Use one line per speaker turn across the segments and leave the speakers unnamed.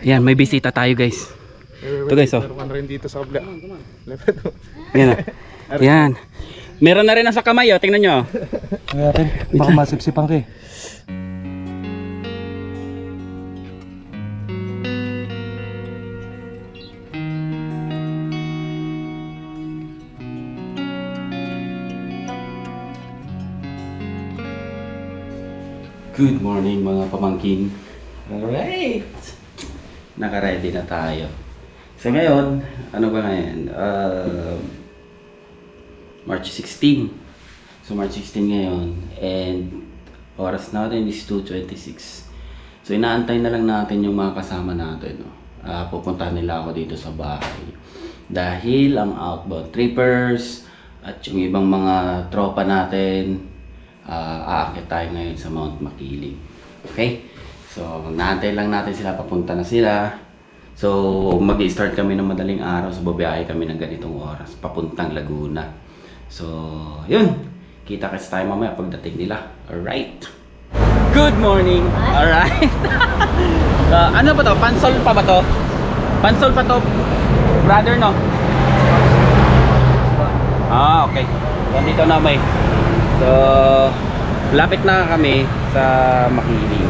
Yan, may bisita tayo guys. Ito guys, oh.
Meron rin dito sa kabla.
Yan, oh. Yan. Meron na rin nasa kamay, oh. Tingnan nyo.
Ayan, baka masipsipan ka eh.
Good morning mga pamangkin. Alright. Naka-ready na tayo. So ngayon, ano ba ngayon? March 16. So March 16 ngayon. And oras natin is 2:26. So inaantay na lang natin yung mga kasama natin. No? Pupunta nila ako dito sa bahay. Dahil ang outbound trippers at yung ibang mga tropa natin, aakit tayo ngayon sa Mount Makiling. Okay? So, naantay lang natin sila, papunta na sila. So, mag-i-start kami ng madaling araw. So, babiyahe kami ng ganitong oras, papuntang Laguna. So, yun. Kita kasi tayo mamaya pagdating nila. Alright. Good morning. Alright. Ano ba to? Pansol pa ba to? Pansol pa to? Brother, no? Okay. So, dito na may. So, lapit na kami sa Makiling.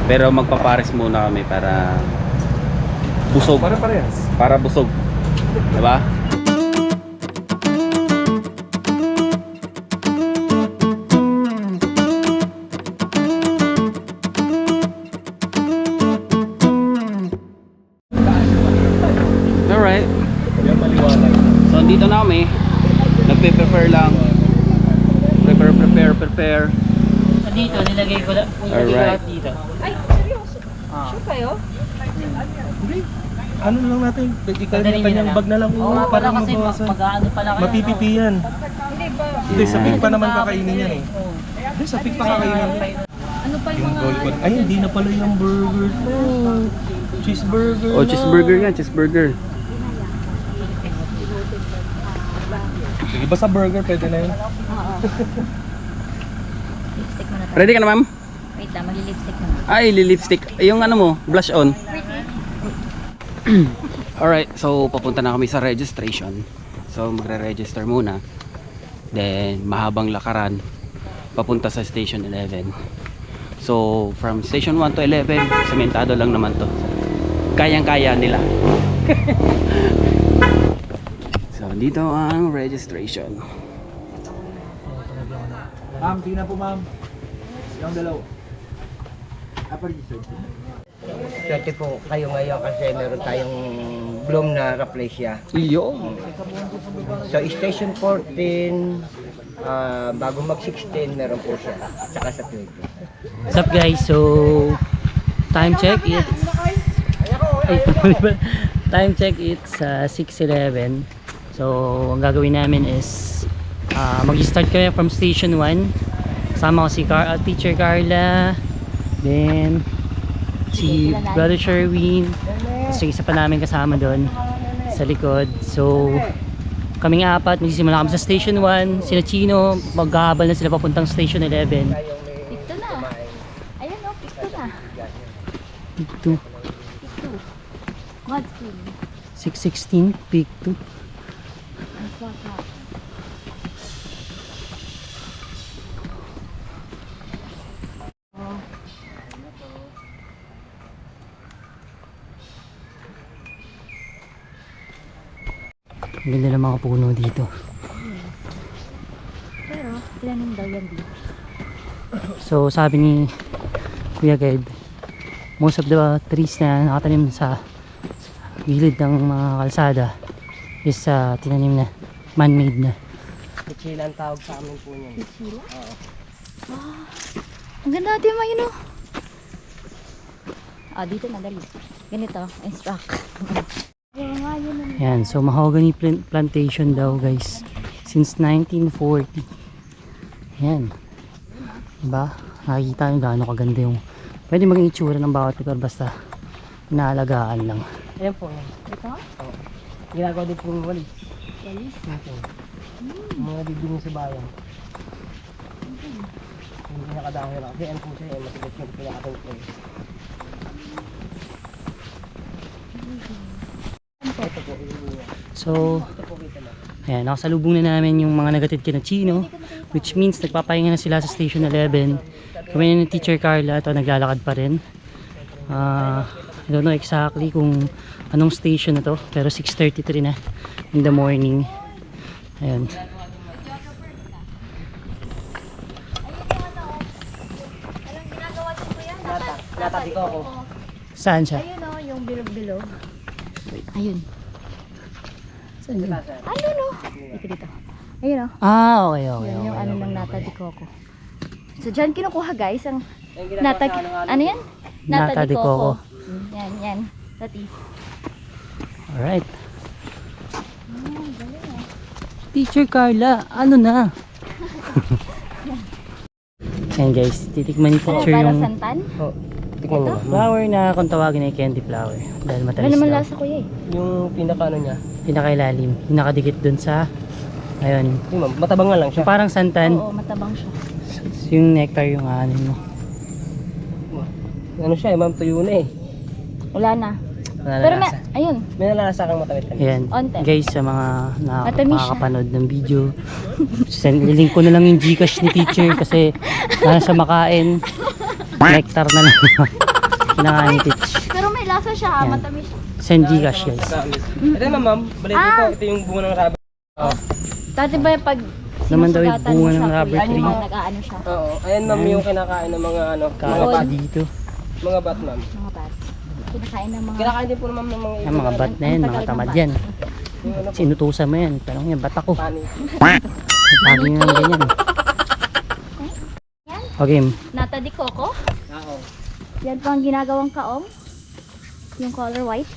Pero magpapares muna kami para busog.
Para parehas.
Para busog. Diba? Alright.
Yan maliwanag.
So, dito na kami. Nagpe-prepare lang. Prepare.
Dito, nilagay ko lang.
Alright.
Dito.
Ay, seryoso? Sure kayo?
Ano lang natin,
Madali
kanyang
na lang.
bag na lang
Oo nga
para
pala kasi
mabawasan.
mag-ano pala kayo.
Mapipipi yan.
Hindi ba?
Hindi, sa pig pa naman kakainin yan eh.
Oo.
Hindi, sa pig pa kakainin yan.
Ano pa yung
Yung
mga...
gold. Ay, hindi na pala yung burger to. Cheeseburger
Oh,
na.
cheeseburger yan, cheeseburger.
Sige, basta burger, pwede na yun.
Oo. Lipstick mo na tayo.
Ready ka na, ma'am?
Wait lang, mag-lipstick na.
Ay, lipstick. Yung ano mo, blush on. Alright, so papunta na kami sa registration. So magre-register muna. Then mahabang lakaran papunta sa station 11. So from station 1 to 11, sementado lang naman to. Kayang-kaya nila. So dito ang registration.
Ma'am, di na po ma'am. Yung dalaw.
Swerte po kayo ngayon kasi meron tayong bloom na rafflesia.
Iyo.
So station 14, bago mag 16 meron po siya. Saka sa 20.
What's up guys? So time check it's time check it's 6:11. So ang gagawin namin is mag-start kami from station 1. Kasama ko si Teacher Carla, then si Brother Sherwin, so isa pa namin kasama doon sa likod. So kaming apat, magsisimula kami sa station 1. Sila Chino, maghahabal na sila papuntang station 11.
Picto na. Ayan o, picto na.
Peak 2,
Picto. Godspeed.
616, peak 2.
Ang swaka.
Ang ganda ng mga puno dito.
Pero, tinanim daw yan dito.
So sabi ni Kuya Guide, most of the trees na nakatanim sa gilid ng mga kalsada is tinanim na, man-made na.
Kutsila ang tawag sa amin po niyan.
Sila? Oo. Ang ganda natin mga yun o. Dito madali. Ganito, instruct. Ayun nga, yun ang...
Yan, so mahogany plantation daw guys since 1940. Yan, diba? Nakikita nyo gaano kaganda yung pwede maging itsura ng bawat lugar basta inaalagaan lang. Ayan po yan.
Ito?
Ginagawa din po yung walis.
Walis?
Mga bibingin sa bayan. Hindi nakadahil lang kasi ano po siya, matigas yung pinakatong ko. So, ayan, nakasalubong na namin yung mga nagatid kina Chino, which means nagpapahinga na sila sa Station 11. Kami na ni Teacher Carla, ito naglalakad pa rin. I don't know exactly kung anong station na to, pero 6:33 na in the morning. Ayan.
Natati ko ako.
Saan siya?
Ayun o, yung bilog-bilog. Ayun.
Saan yun?
Ayun o. Dito dito. Ayun o.
Ah, okay, okay.
Yan yung
okay,
ano
okay.
ng nata de coco. So dyan kinukuha guys ang
Yung ginagawa
nata,
sa ano-ano.
ano yan?
Nata de coco.
Yan, yan. Tati.
Alright. Teacher Carla, ano na? Ayan guys, titikman ni
Ano,
teacher
para
yung
santan?
Oh, tikman mo.
flower na kung tawagin ay candy flower. Dahil
Ano
matamis
naman
daw.
lasa kuya eh?
Yung pinaka ano niya.
Pinakailalim. Yung nakadikit dun sa, ayun,
Yung ma'am, matabang nga lang siya.
yung parang santan.
Oo, matabang siya.
Yung nectar yung ano mo.
Ano siya, ma'am, tuyo na eh.
Wala na.
Wala
Pero
na
may,
lasa.
ayun.
May nalalasa kang matamit-tamit.
Ayan.
Onte.
Guys, sa mga
Matamis siya.
makakapanood ng video, lilink ko na lang yung Gcash ni teacher kasi wala siya makain. Nectar na lang. Kinakain ni teach.
Pero may lasa siya,
Yan.
matamis siya.
Send Gcash guys.
Ito ma'am, balik dito. Ito yung bunga ng rubber. Oh.
Dati ba yung pag
Naman daw yung
sinusugatan
bunga
mo
ng
siya,
rubber
kuya,
tree.
yung nag-aano siya.
Oo. Ayan ma'am yung kinakain ng mga ano, mga
Kalat
bat.
dito.
Mga bat ma'am.
Mga bats. Kinakain ng mga...
Kinakain din po ma'am ng mga
Ang mga bat na yan, mga tamad yan.
Yung ano po,
Sinutusan mo yan. Tanong yan, ba't ako?
pani.
Lagi nga ganyan. Okay,
Nata de coco.
Oo.
Yan po ang ginagawang kaong. Yung color white.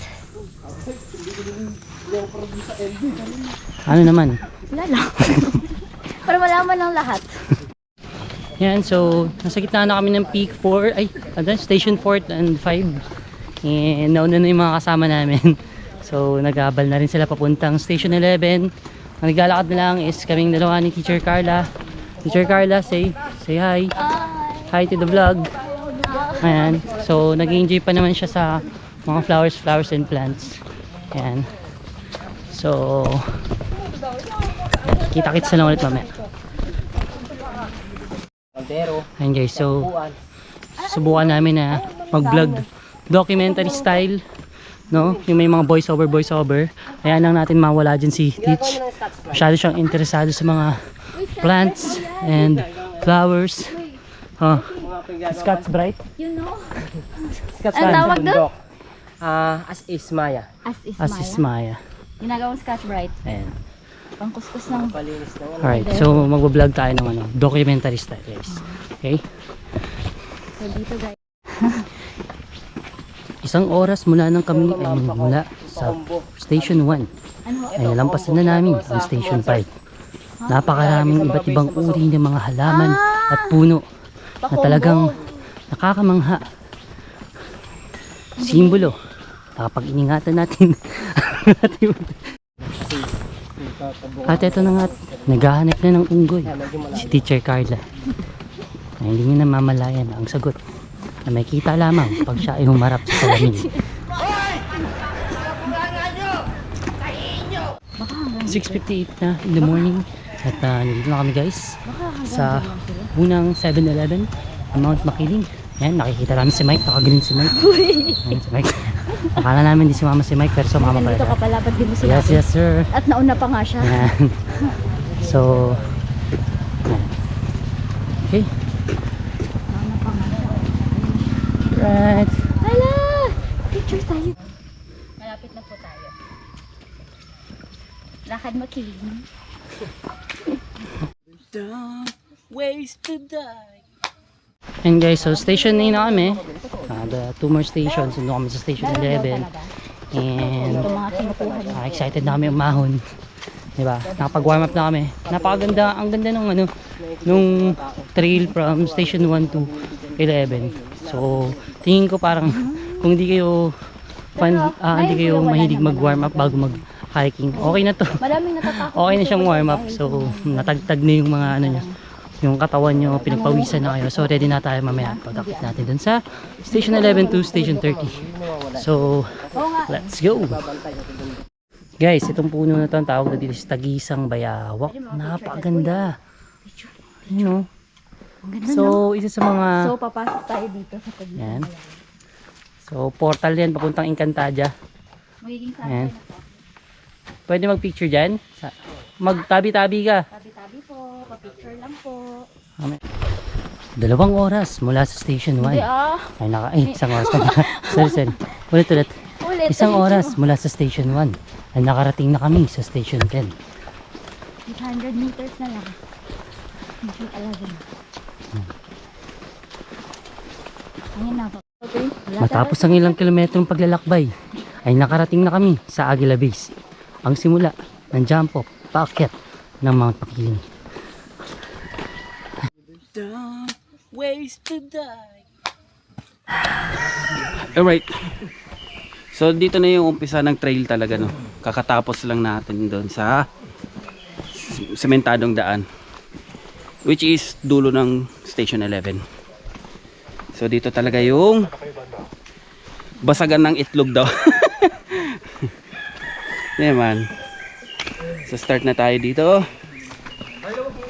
ano naman?
Wala lang. Para malaman ng lahat.
Yan, so nasa gitna na kami ng peak 4, ay, station 4 and 5. And nauna na yung mga kasama namin. So nag-aabal na rin sila papuntang station 11. Ang naglalakad na lang is kaming dalawa ni Teacher Carla. Teacher Carla, say hi. Hi to the vlog. Ayan, so nag-enjoy pa naman siya sa mga flowers and plants. Ayan. So kita-kits na lang ulit mamaya.
Kaldero.
Ayan guys, so
Puan.
subukan namin na mag-vlog documentary style, no? Yung may mga voice over. Ayan lang natin mawala dyan si Teach. Masyado siyang interesado sa mga plants and flowers. Oh, Scott's Bright.
You know?
Scotch
Ang
Brite sa
tawag doon?
bundok. As is Maya.
As is
As is Maya.
Ginagawang Scotch Brite.
Ayan.
Pangkuskus ng...
Palinis na wala.
Alright, so magbablog tayo ng ano, documentary style guys. Okay?
So dito guys.
Isang oras mula nang kami ay mula sa Station 1.
Ano?
Ay nalampasan na namin ang Station 5. Napakaraming iba't ibang uri ng mga halaman at puno na talagang nakakamangha. Simbolo. Nakapag-iningatan natin. At eto na nga, naghahanap na ng unggoy si Teacher Carla. Na hindi niya namamalayan ang sagot na may kita lamang pag siya ay humarap sa salamin. 6:58 na in the morning at nandito na kami guys sa unang 7-Eleven sa Mount Makiling. Ayan, nakikita namin si Mike, nakagreen si Mike. Ayan si Mike. Akala namin di sumama si Mike pero sumama pala.
Nandito ka pala, ba't di mo sinabi?
Yes, yes sir.
At nauna pa nga siya.
Ayan. So, ayan. Okay.
Nauna pa nga siya.
Right.
Hala! Picture tayo. Malapit na po tayo. Lakad makiling.
And guys, so station 9 na kami. The 2 more stations. Doon kami sa station 11. And
Ito mga kinukuha niya.
excited na kami umahon. Diba? Nakapag-warm up na kami. Napakaganda, ang ganda nung ano, nung trail from station 1 to 11. So, tingin ko parang kung hindi kayo hindi kayo mahilig mag-warm up bago mag-hiking, okay na to.
Maraming natatakot.
Okay na siyang warm up. So, natagtag na yung mga ano niya, yung katawan nyo, pinagpawisan na kayo. So, ready na tayo mamaya. Pagkakit natin dun sa station 11 to station 30. So, let's go! Guys, itong puno na to, ang tawag na dito is Tagisang Bayawak. Napakaganda. Ano?
Ang ganda, no?
So, isa sa mga...
So, papasok tayo dito sa tabi.
Yan. So, portal yan, papuntang Encantadia.
Magiging
Ayan.
sample na po.
Pwede mag-picture dyan? Magtabi-tabi ka.
Tabi-tabi po. Pa-picture lang po.
2 oras mula sa Station 1.
Hindi
Ay, isang oras na. sorry. Ulit.
Ulit.
Isang oras mula sa Station 1. Ay, nakarating na kami sa Station 10.
800 meters na lang. Station 11. Ayun na po. Okay.
Matapos ang ilang kilometrong paglalakbay, ay nakarating na kami sa Aguila Base. Ang simula ng jump off, paakyat ng Mount Makiling.
Alright. So dito na yung umpisa ng trail talaga, no. Kakatapos lang natin doon sa sementadong daan, which is dulo ng Station 11. So dito talaga yung basagan ng itlog daw. Yan man. So start na tayo dito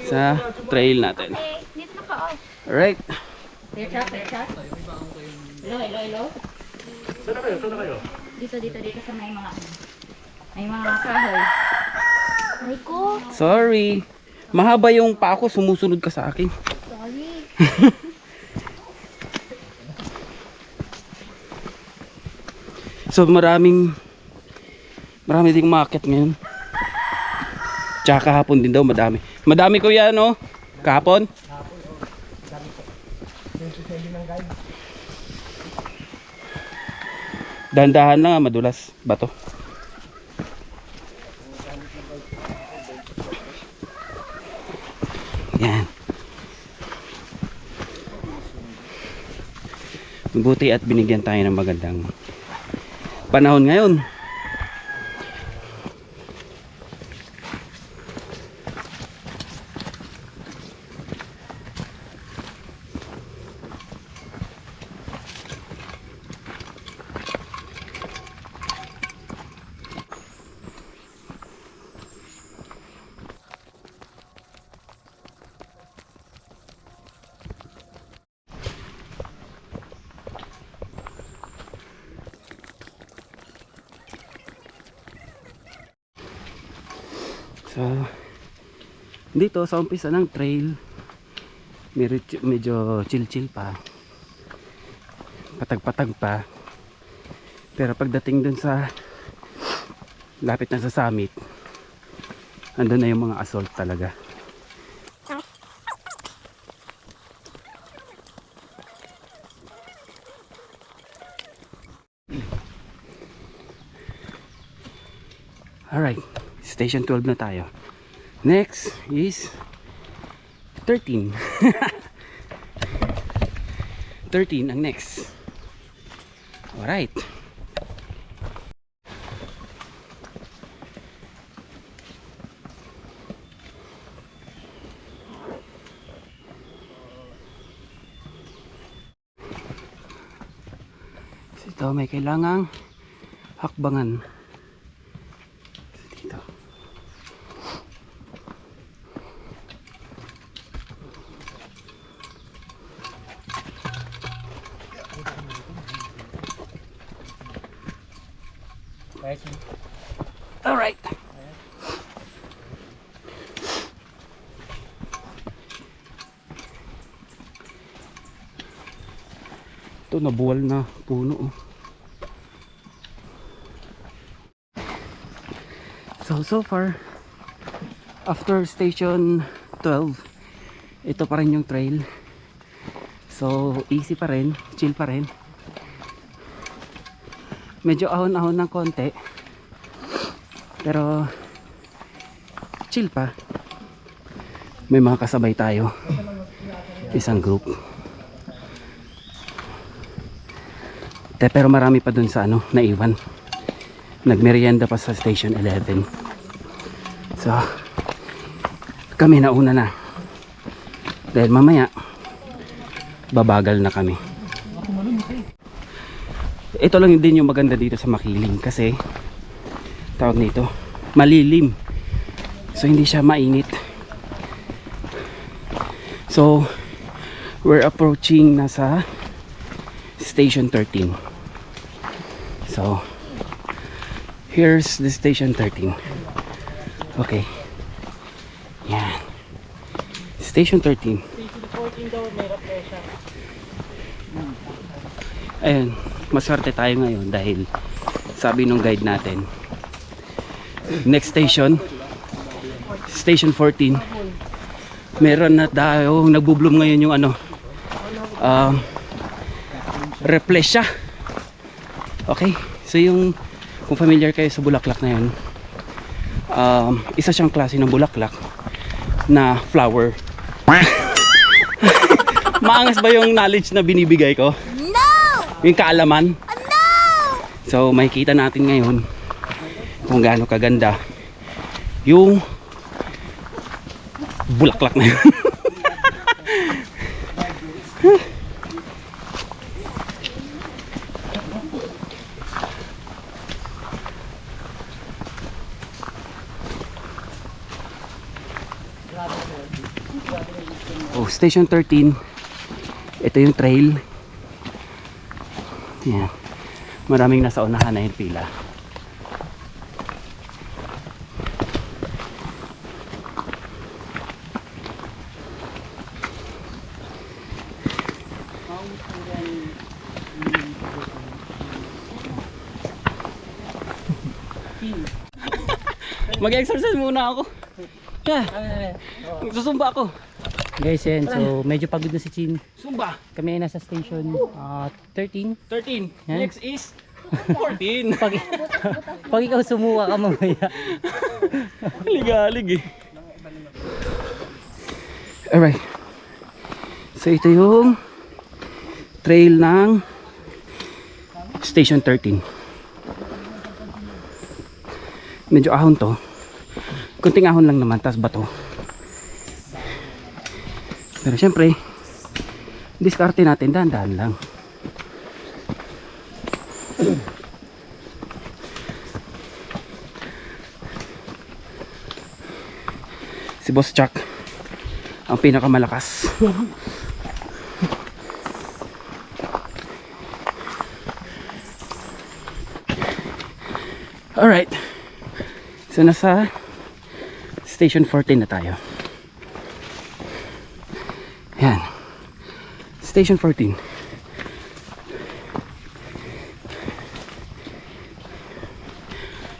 sa trail natin.
Dito na ka.
Alright.
Clear shot. Hello. Saan na kayo? Dito sa may mga kahoy. Ay ko.
Sorry. Mahaba yung pa ako, sumusunod ka sa akin.
Sorry.
So marami ding umakyat ngayon. Tsaka kahapon din daw madami. Madami ko yan, no? Kahapon. Dahan-dahan na, madulas bato. Yan. Mabuti at binigyan tayo ng magandang panahon ngayon. So, dito sa umpisa ng trail, medyo chill pa, patag-patag pa, pero pagdating dun sa lapit na sa summit, andun na yung mga assault talaga. Alright, Station 12 na tayo. Next is 13. 13 ang next. Alright. Ito may kailangang hakbangan. Dito. All right. Ito nabuwal na puno. So far after Station 12, ito pa rin yung trail. So easy pa rin, chill pa rin. Medyo ahon-ahon ng konti, pero chill pa. May mga kasabay tayo, isang group. Pero marami pa dun sa naiwan. Nagmerienda pa sa Station 11. So kami nauna na, dahil mamaya babagal na kami. Ito lang din yung maganda dito sa Makiling, kasi tawag nito, malilim. So hindi siya mainit. So we're approaching nasa station 13. So here's the station 13. Okay. Yan. Station 13. Ayun, maswerte tayo ngayon dahil sabi nung guide natin, next station, station 14, meron na tayo, nagbubloom ngayon yung ano, Rafflesia. Okay, so yung, kung familiar kayo sa bulaklak na yun, isa siyang klase ng bulaklak na flower. Maangas ba yung knowledge na binibigay ko? Yung kaalaman. So makikita natin ngayon kung gaano kaganda yung bulaklak na yun. Oh, station 13. Ito yung trail. Yan. Maraming nasa unahan na yung pila. Mag-exercise muna ako. Susumba ako.
Guys, yan. So, medyo pagod na si Chin.
Sumba.
Kami ay nasa station 13.
13.
Yan.
Next is 14.
Pag ikaw sumuka ka mamaya.
Ligalig eh. Alright. So, ito yung trail ng station 13. Medyo ahon to. Kunting ahon lang naman, tas bato. Pero syempre, diskarte natin, dahan-dahan lang. Si Boss Chuck ang pinakamalakas. Alright. So nasa station 14 na tayo. Yan. Station 14.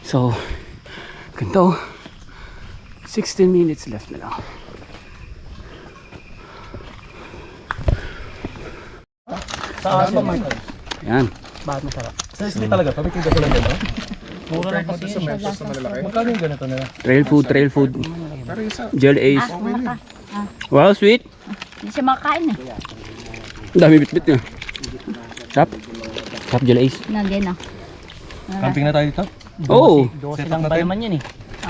So, ganito. 16 minutes left na lang.
Saan ba, Michael?
Yan.
Bakit masarap?
Sa street talaga, pabigyan ka lang gano'n?
Mura lang kasi yun.
Magkano yung ganito nila?
Trail food, trail food.
Pero yung sa...
Gel Ace.
Maka.
Wow, sweet.
Hindi siya makakain eh.
Ang dami bitbit niya. Chop. Chop Gel Ace.
Nandiyan na.
Camping na tayo dito?
Oh.
12 lang pa naman yan eh.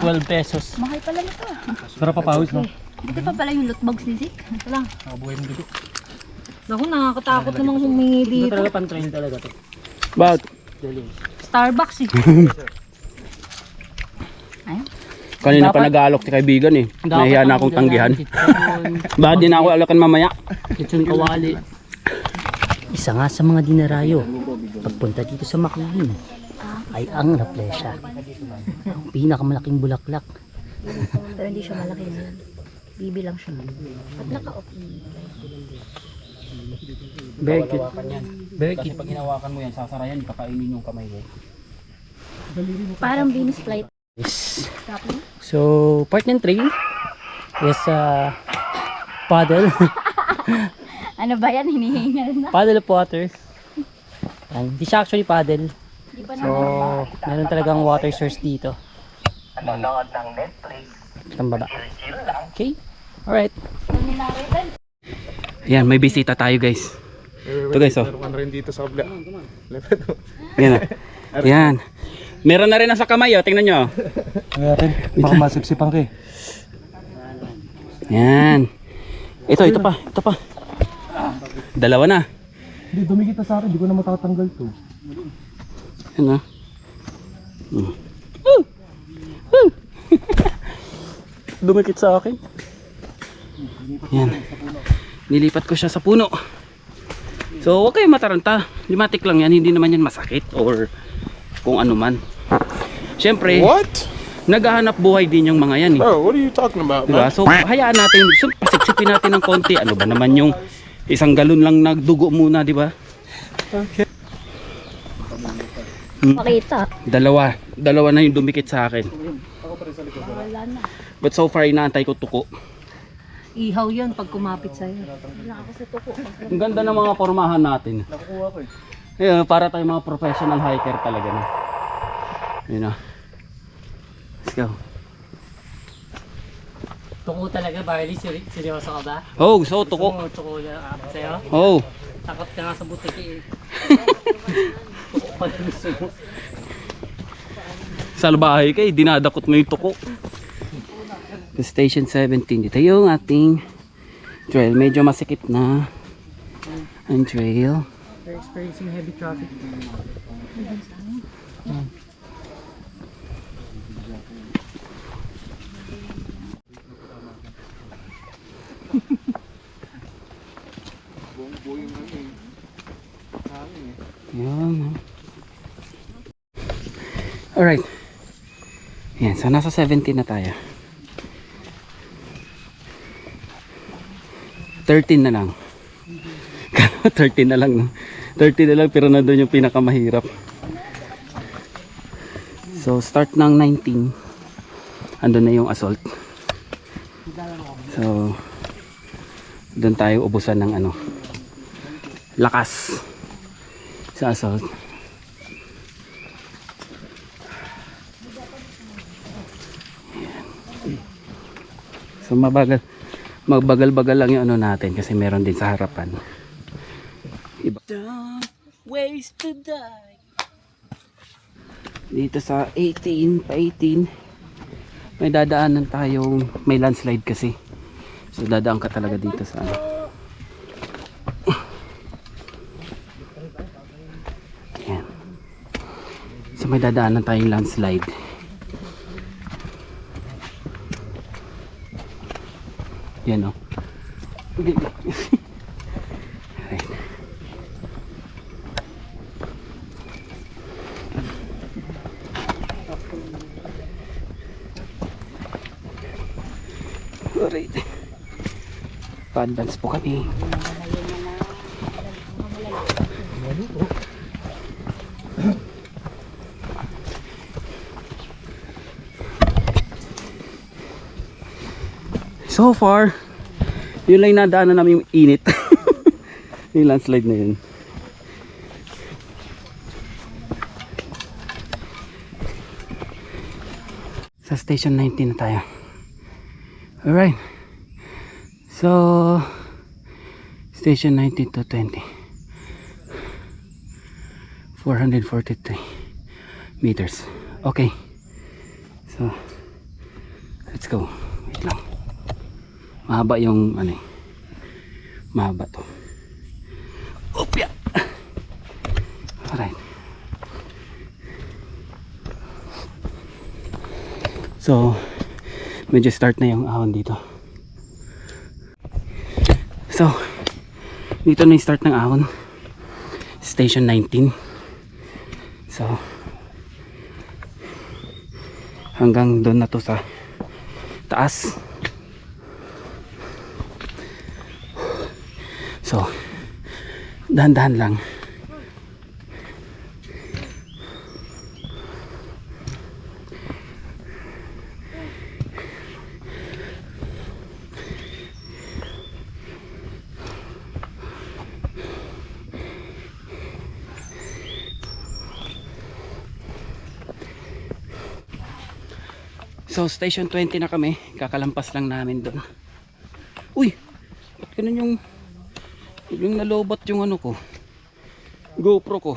12 pesos.
Mahal pala nito ah.
Sarap papawis, no?
Hindi pa pala yung loot box ni Zik. Ito lang.
Nakabuhay mo dito.
Naku, nakakatakot namang humingi
Ito
dito.
talaga pang trail talaga to.
Bakit?
Starbucks eh. Ayun.
Kanina pa nag-aalok si kaibigan eh. Nahiya na akong tanggihan. Bakit di na ako alakan mamaya?
Lechon kawali. Isa nga sa mga dinarayo pagpunta dito sa Maclean ay ang Rafflesia. Ang pinakamalaking bulaklak.
Pero hindi siya malaki na yan. Bibi lang siya. At naka-okay.
Very cute. Very
Kasi
cute.
pag hinawakan mo yan, sasara yan, kakainin yung kamay mo.
Parang Venus flight.
So, part ng trail is paddle.
Ano ba yan? Hinihingal na.
Paddle of water. Hindi siya actually paddle.
Di pa
So, meron talagang water source dito. Nanonood ng Netflix. Ang baba. Okay. Alright.
Yan, may bisita tayo guys. Ito guys, oh.
Meron rin dito sa obla.
Yan ah. Yan. Meron na rin nasa kamay, oh. Tingnan nyo.
Ngayon, baka masipsipan ka eh.
Yan. Ito pa. Ito pa. Dalawa na.
Hindi, dumikit na sa akin. Hindi ko na matatanggal to.
Yan ah. Dumikit sa akin. Yan. Nilipat ko siya sa puno. So, huwag kayong mataranta. Limatic lang yan. Hindi naman yan masakit or kung ano man. Siyempre,
What?
naghahanap buhay din yung mga yan eh.
Bro, what are you talking about,
Diba?
man?
So, hayaan natin. So, pasiksipin natin ng konti. Ano ba naman yung isang galon lang nagdugo muna, di ba?
Okay.
Pakita.
Dalawa na yung dumikit sa akin.
Wala na.
But so far, inaantay ko tuko.
Ihaw yun pag kumapit sa'yo.
Wala ako sa tuko.
Ang ganda ng mga formahan natin. Nakukuha ko eh. Para tayo mga professional hiker talaga na. Yun na. Let's go.
Tuko talaga, Barley. Seryoso ka ba?
Oh, so tuko.
Tuko na akapit sa'yo?
Oh.
Takot ka nga sa butiki eh. Tuko pa lang gusto mo.
Salbahay kay, dinadakot mo yung tuko. Station 17. Dito yung ating trail. Medyo masikip na ang trail.
We're experiencing heavy traffic.
Yan. Alright. Yan. So nasa 17 na tayo. 13 na lang. 13 na lang, no? 30 na lang pero nandun yung pinakamahirap. So start ng 19. Andun na yung assault. So doon tayo ubusan ng ano, lakas sa assault. So magbagal-bagal lang yung ano natin kasi meron din sa harapan. Iba. Don't waste to die. Dito sa 18 pa 18 may dadaanan tayong may landslide kasi. So dadaan ka talaga dito sa ano. Ayan. So may dadaanan tayong landslide. Yan o. Right. Alright. Pa-advance po kami. So far, yun lang yung nadaanan namin yung init. Yung landslide na yun. Sa station 19 na tayo. Alright. So, station 19 to 20. 443 meters. Okay. So, let's go. Wait lang. Mahaba yung ano eh. Mahaba to. Opya. Alright. So, medyo start na yung ahon dito. So, dito na yung start ng ahon. Station 19. So, hanggang doon na to sa taas. So, dahan-dahan lang. So, station 20 na kami. Kakalampas lang namin doon. Uy! Ba't ganun yung nalobat yung ano ko, GoPro ko.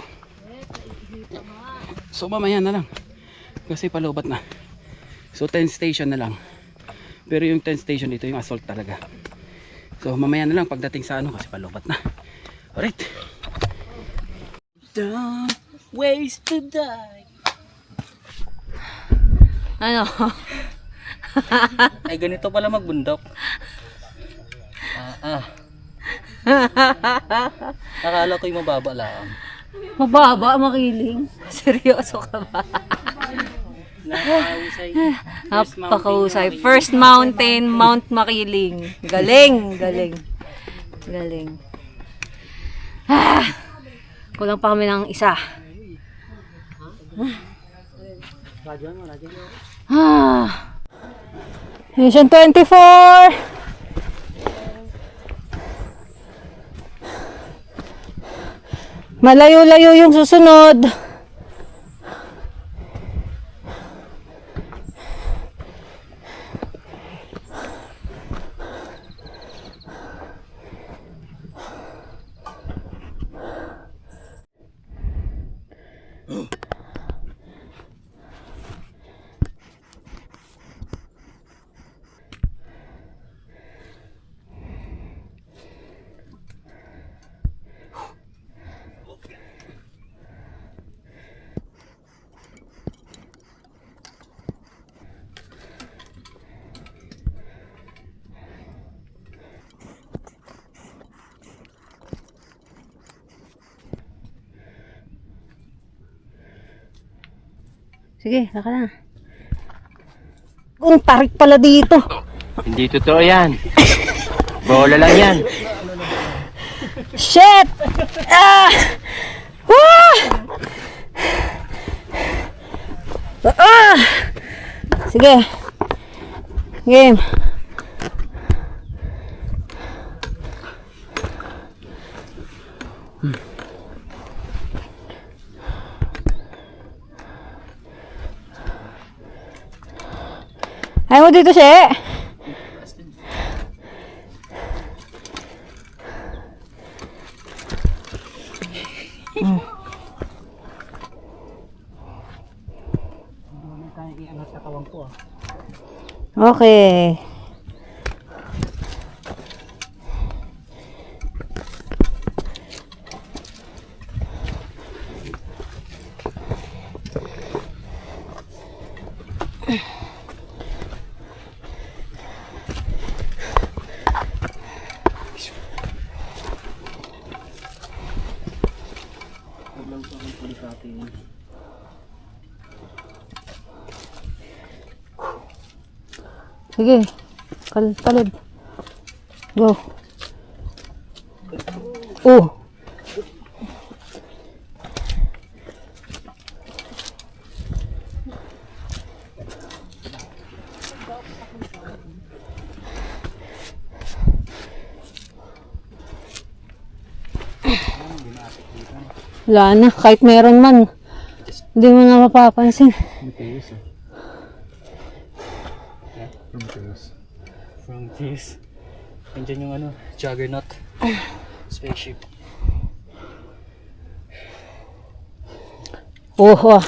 So mamaya na lang kasi palobat na. So 10 station na lang. Pero yung 10 station dito yung assault talaga. So mamaya na lang pagdating sa ano kasi palobat na. Alright. Don't waste to die.
Ano?
Ay, ganito pala magbundok. Akala ko'y mababa lang.
Mababa, makiling. Seryoso ka ba? Napakahusay. First mountain, Mount Makiling. Galing, galing. Galing. Kulang pa kami ng isa. Mission 24! Malayo-layo yung susunod. Sige, laka na. Ang tarik pala dito.
Hindi totoo yan. Bola lang yan.
Shit! Ah! Ah! Ah! Sige. Game. Ayaw mo dito siya. Okay. Sige, kalib. Go. Oh. Wala na, kahit meron man, hindi mo na mapapansin.
From this. Nandiyan yung ano, Juggernaut. Spaceship.
Oh.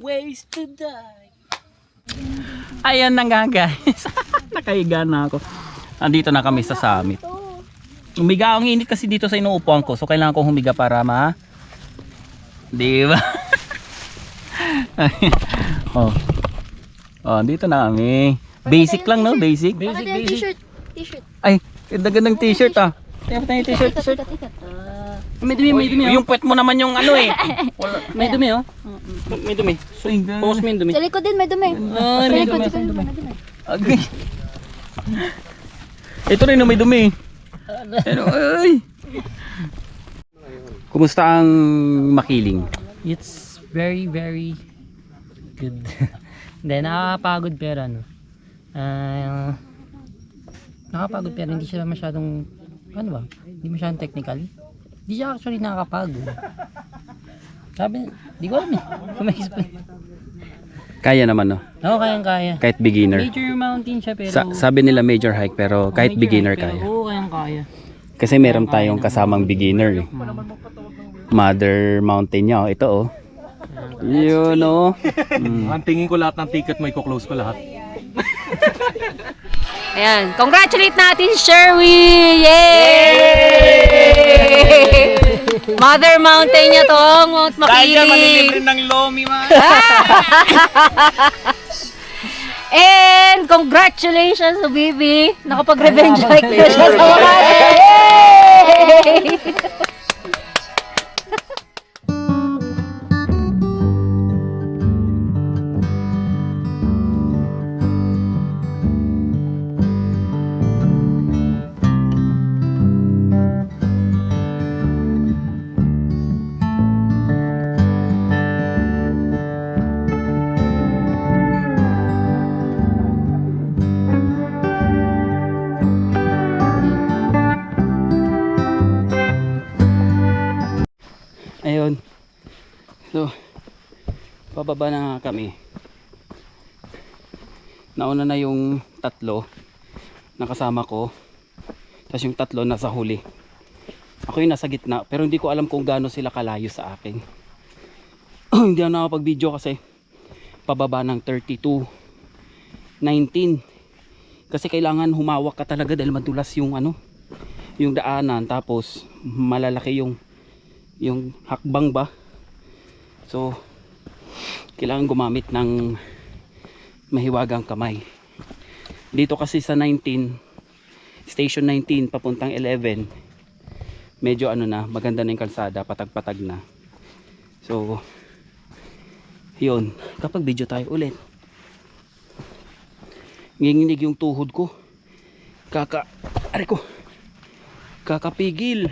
Ways to die. Ayan na nga guys. Nakahiga na ako. Andito na kami sa summit. Humiga, ang init kasi dito sa inuupuan ko. So kailangan kong humiga para di ba? Dito na kami. Basic lang, no? Basic.
T-shirt.
Ay, ganda ng t-shirt ah. Kaya pa tayo t-shirt. May dumi, may dumi.
Yung puwet mo naman yung ano eh.
May dumi, oh.
May dumi.
Post mo yung dumi.
Sa likod din may dumi.
Ay, may dumi.
Agay. Ito rin may dumi. Ano, ay.
Kumusta ang Makiling?
It's very, very good. Hindi, nakakapagod pero ano. Nakakapagod pero hindi siya masyadong, ano ba? Hindi masyadong technical. Hindi siya actually nakakapagod. Sabi, di ko alam eh. Kung may explain.
Kaya naman, no?
Oo, kayang-kaya.
Kahit beginner.
Major mountain siya pero...
Sabi nila major hike pero kahit
major
beginner
hike, pero
kaya.
Oo, kayang-kaya.
Kasi meron tayong kasamang beginner eh. Mother Mountain niya, oh. Ito oh. Yun oh.
Ang tingin ko lahat ng ticket mo, i-close ko lahat.
Ayan, congratulate natin Sherwin! Yay! Mother Mountain niya to, Mount Makiling.
ng Lomi, man.
And congratulations to Bibi. Nakapag-revenge hike na siya sa wakas. Yay!
Ayun. So, pababa na kami. Nauna na yung tatlo na kasama ko. Tapos yung tatlo nasa huli. Ako yung nasa gitna. Pero hindi ko alam kung gaano sila kalayo sa akin. Hindi ako nakapag-video kasi pababa ng 32:19. Kasi kailangan humawak ka talaga dahil madulas yung ano, yung daanan. Tapos malalaki yung hakbang ba. So kailangan gumamit ng mahiwagang kamay. Dito kasi sa 19 station 19 papuntang 11 medyo ano na, maganda na yung kalsada, patag-patag na. So yun, kapag video tayo ulit nginginig yung tuhod ko, kakapigil.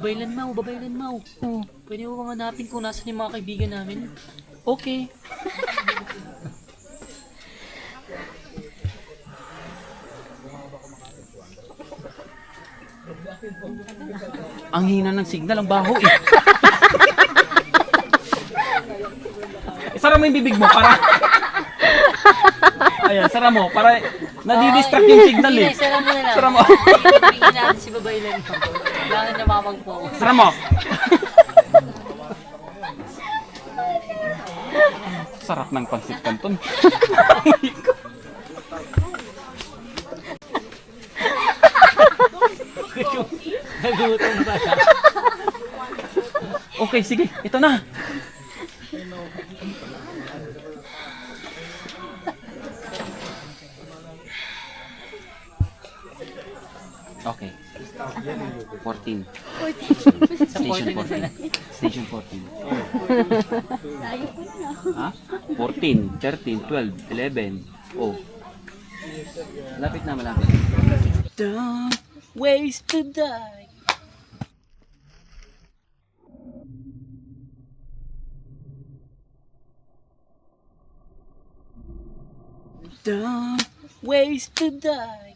Babaylan Mau, babaylan Mau. Oh, pwede mo bang hanapin kung nasan yung mga kaibigan namin? Okay.
Ang hina ng signal, ang baho eh. Sara mo yung bibig mo para... Ayan, sara mo para nadidistract yung signal eh.
Sara mo na lang.
Sara mo.
Bigyan natin si babaylan Mau. Kailangan niya mamagpo.
Sara mo. Sarap ng pansit canton.
Nagutom ba siya?
Okay, sige. Ito na. Okay. 14. Station 14. Station 14. Ha? 14, 13, 12, 11. Oh. Malapit na, malapit.
Don't waste to die. Don't waste to die.